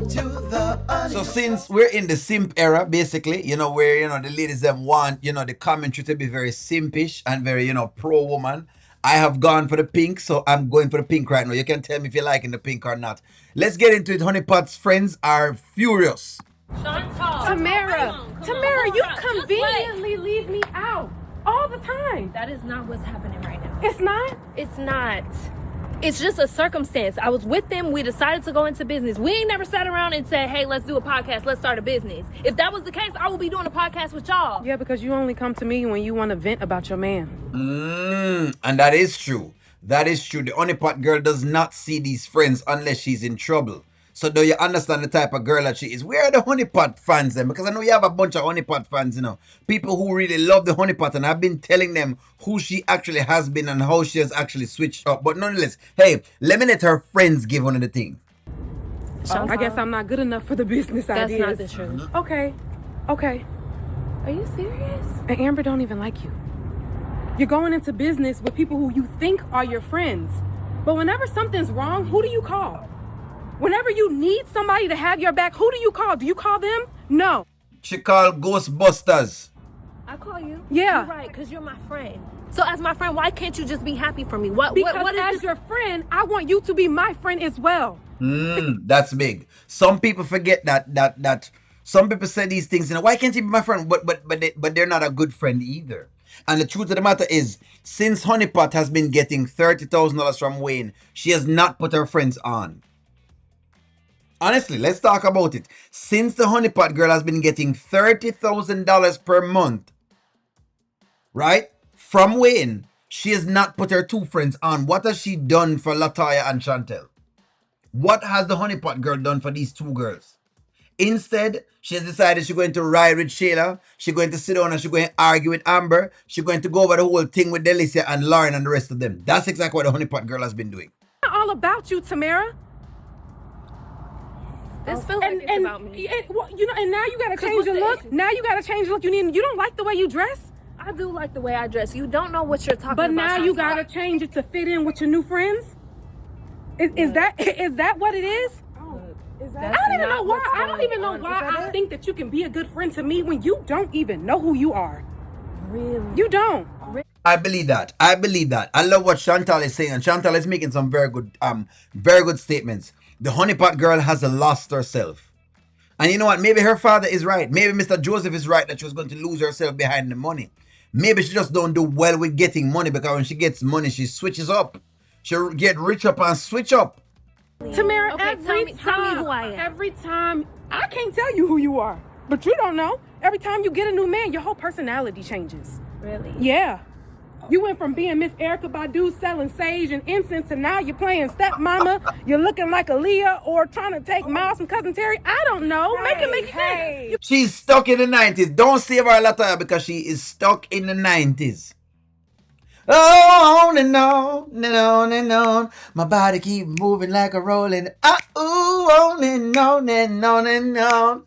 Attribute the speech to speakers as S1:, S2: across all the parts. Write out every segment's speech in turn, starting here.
S1: So since we're in the simp era, basically, where, the ladies them want, the commentary to be very simpish and very, pro woman. I have gone for the pink, so I'm going for the pink right now. You can tell me if you're liking the pink or not. Let's get into it. Honeypot's friends are furious.
S2: Tamara, you conveniently leave me out all the time.
S3: That is not what's happening right now.
S2: It's not?
S3: It's not. It's just a circumstance. I was with them. We decided to go into business. We ain't never sat around and said, hey, let's do a podcast. Let's start a business. If that was the case, I would be doing a podcast with y'all.
S2: Yeah, because you only come to me when you want to vent about your man.
S1: And that is true. That is true. The honeypot girl does not see these friends unless she's in trouble. So do you understand the type of girl that she is? Where are the honeypot fans then? Because I know you have a bunch of honeypot fans, people who really love the honeypot, and I've been telling them who she actually has been and how she has actually switched up. But nonetheless, hey, let me let her friends give one of the things.
S2: I guess I'm not good enough for the business ideas.
S3: That's not the truth.
S2: Okay.
S3: Are you serious?
S2: And Amber don't even like you. You're going into business with people who you think are your friends. But whenever something's wrong, who do you call? Whenever you need somebody to have your back, who do you call? Do you call them? No.
S1: She called Ghostbusters.
S3: I call you.
S2: Yeah.
S3: You're right, because you're my friend. So as my friend, why can't you just be happy for me? What
S2: Because
S3: is
S2: as your friend, I want you to be my friend as well.
S1: That's big. Some people forget that some people say these things, why can't you be my friend? But they're not a good friend either. And the truth of the matter is, since Honeypot has been getting $30,000 from Wayne, she has not put her friends on. Honestly, let's talk about it. Since the Honeypot girl has been getting $30,000 per month, right, from Wayne, she has not put her two friends on. What has she done for Latoya and Chantel? What has the Honeypot girl done for these two girls? Instead, she has decided she's going to ride with Shayla. She's going to sit down and she's going to argue with Amber. She's going to go over the whole thing with Delicia and Lauren and the rest of them. That's exactly what the Honeypot girl has been doing.
S2: It's not all about you, Tamara.
S3: This feels like it's about me.
S2: And now you gotta change your look. Now you gotta change your look. You don't like the way you dress?
S3: I do like the way I dress. You don't know what you're talking about.
S2: But now you gotta change it to fit in with your new friends? Is that what it is? I don't even know why. I don't even know why I think that you can be a good friend to me when you don't even know who you are.
S3: Really?
S2: You don't.
S1: I believe that. I love what Chantal is saying, and Chantal is making some very good statements. The Honeypot girl has lost herself. And you know what? Maybe her father is right. Maybe Mr. Joseph is right that she was going to lose herself behind the money. Maybe she just don't do well with getting money, because when she gets money, she switches up. She'll get rich up and switch up.
S2: Tamara,
S3: Okay, tell me who I am.
S2: Every time, I can't tell you who you are, but you don't know. Every time you get a new man, your whole personality changes.
S3: Really?
S2: Yeah. You went from being Miss Erykah Badu selling sage and incense to now you're playing stepmama. You're looking like Aaliyah or trying to take Miles from Cousin Terry. I don't know. Make it make sense.
S1: She's stuck in the 90s. Don't save her, Latoya, because she is stuck in the 90s. Oh, on and on and on and on. My body keep moving like a rolling. Ooh, on and on and on and on.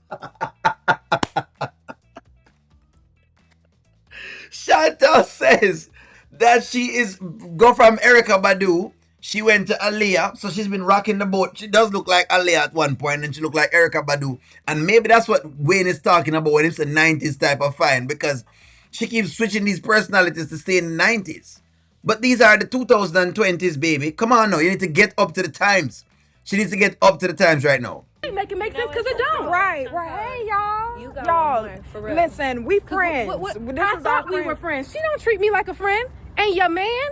S1: Chantal says that she is go from Erykah Badu. She went to Aaliyah, so she's been rocking the boat. She does look like Aaliyah at one point, and she look like Erykah Badu. And maybe that's what Wayne is talking about when it's a 90s type of fine, because she keeps switching these personalities to stay in the 90s. But these are the 2020s, baby. Come on now, you need to get up to the times. She needs to get up to the times right now.
S2: Make it make sense, because it don't.
S4: Right. Hey, y'all.
S3: You got
S4: y'all,
S3: one, for real.
S4: listen, we friends.
S2: I thought we were friends. She don't treat me like a friend. And your man?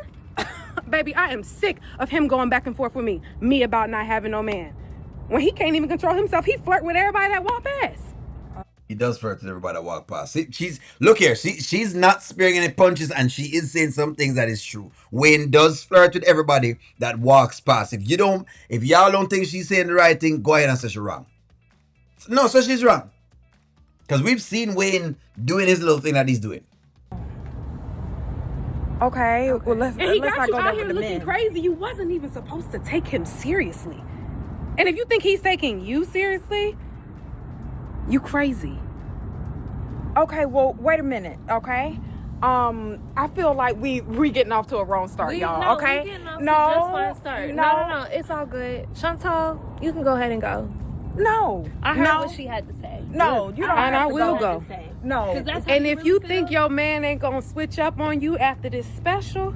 S2: Baby, I am sick of him going back and forth with me about not having no man. When he can't even control himself, he flirt with everybody that walk past.
S1: He does flirt with everybody that walk past. Look here, she's not sparing any punches, and she is saying some things that is true. Wayne does flirt with everybody that walks past. If y'all don't think she's saying the right thing, go ahead and say she's wrong. No, so she's wrong. Because we've seen Wayne doing his little thing that he's doing.
S4: Okay. Well, let's
S2: And he
S4: not
S2: got you
S4: go
S2: out
S4: there
S2: here
S4: with the
S2: looking
S4: men.
S2: crazy. You wasn't even supposed to take him seriously. And if you think he's taking you seriously, you crazy.
S4: Okay, well, wait a minute, okay? I feel like we getting off to a wrong start, y'all. Okay?
S3: No, just fine start. No, it's all good. Chantal, you can go ahead and go.
S4: No.
S3: I heard
S4: no.
S3: what she had to say.
S4: No, you don't
S2: And
S4: have
S2: I
S4: to
S2: will
S4: go.
S2: go.
S4: No.
S3: That's how
S2: And if
S3: really
S2: you
S3: feel.
S2: think your man ain't gonna switch up on you after this special,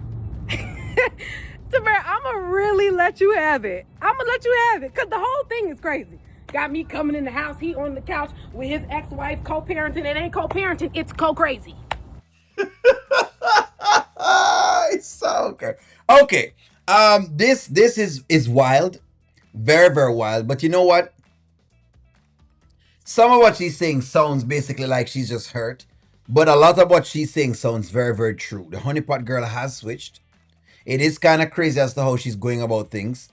S2: Tamara, I'ma really let you have it. I'ma let you have it, cause the whole thing is crazy. Got me coming in the house, he on the couch with his ex-wife, co-parenting. It ain't co-parenting, it's co-crazy.
S1: It's so okay. Okay. This is wild, very very wild. But you know what? Some of what she's saying sounds basically like she's just hurt, but a lot of what she's saying sounds very very true. The honeypot girl has switched. It is kind of crazy as to how she's going about things.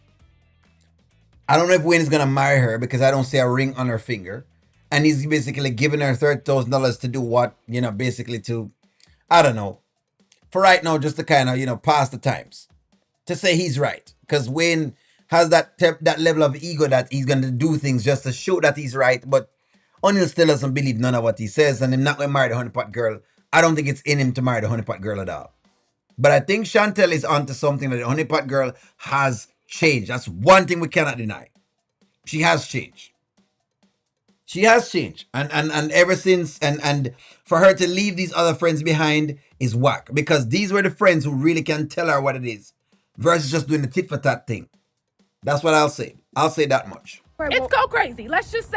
S1: I don't know if Wayne is gonna marry her because I don't see a ring on her finger, and he's basically giving her $30,000 to do what, basically to, I don't know, for right now, just to kind of pass the times, to say he's right, because Wayne has that level of ego that he's gonna do things just to show that he's right, but O'Neal still doesn't believe none of what he says, and him not gonna marry the honeypot girl. I don't think it's in him to marry the honeypot girl at all. But I think Chantel is onto something that the honeypot girl has changed. That's one thing we cannot deny. She has changed. She has changed. And ever since, and for her to leave these other friends behind is whack. Because these were the friends who really can tell her what it is. Versus just doing the tit for tat thing. That's what I'll say. I'll say that much.
S2: It's co-crazy. Let's just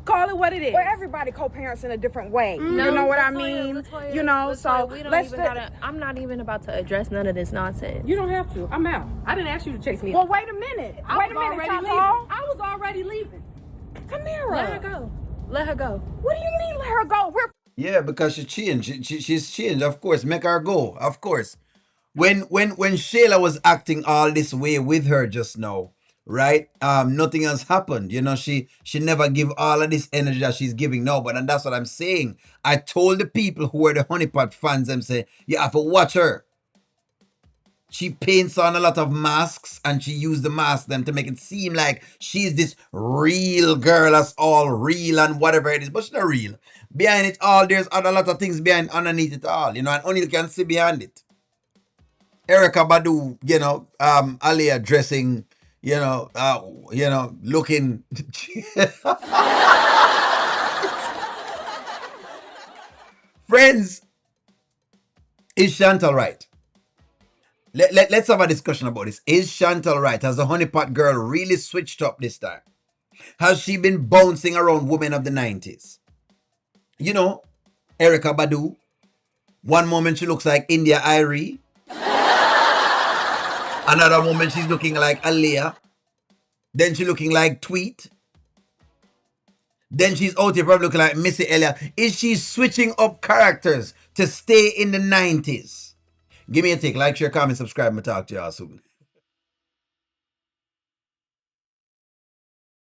S2: call it what it is.
S4: Well, everybody co-parents in a different way.
S3: No,
S4: you know what I
S3: Latoya,
S4: mean?
S3: Latoya,
S4: You know,
S3: Latoya,
S4: so
S3: we don't
S4: let's
S3: even gotta, I'm not even about to address none of this nonsense.
S2: You don't have to. I'm out. I didn't ask you to chase me.
S4: Well, wait a minute. Wait a minute, Chantel.
S2: I was already leaving.
S4: Tamara.
S3: Let her go. Let her go.
S4: What do you mean let her go? We're
S1: Yeah, because she changed. She's changed, of course. Make her go, of course. When Shayla was acting all this way with her just now, right? Nothing else happened. She never give all of this energy that she's giving now. But and that's what I'm saying. I told the people who were the honeypot fans, them say, you have to watch her. She paints on a lot of masks, and she used the mask them to make it seem like she's this real girl that's all real and whatever it is, but she's not real. Behind it all, there's a lot of things behind underneath it all, and only you can see behind it. Erykah Badu, Aaliyah dressing, looking. Friends, is Chantel right? Let's have a discussion about this. Is Chantel right? Has the honeypot girl really switched up this time? Has she been bouncing around women of the 90s? Erykah Badu. One moment she looks like India Irie. Another moment she's looking like Aaliyah. Then she's looking like Tweet. Then she's out here probably looking like Missy Elliott. Is she switching up characters to stay in the 90s? Give me a take. Like, share, comment, subscribe, and talk to y'all soon.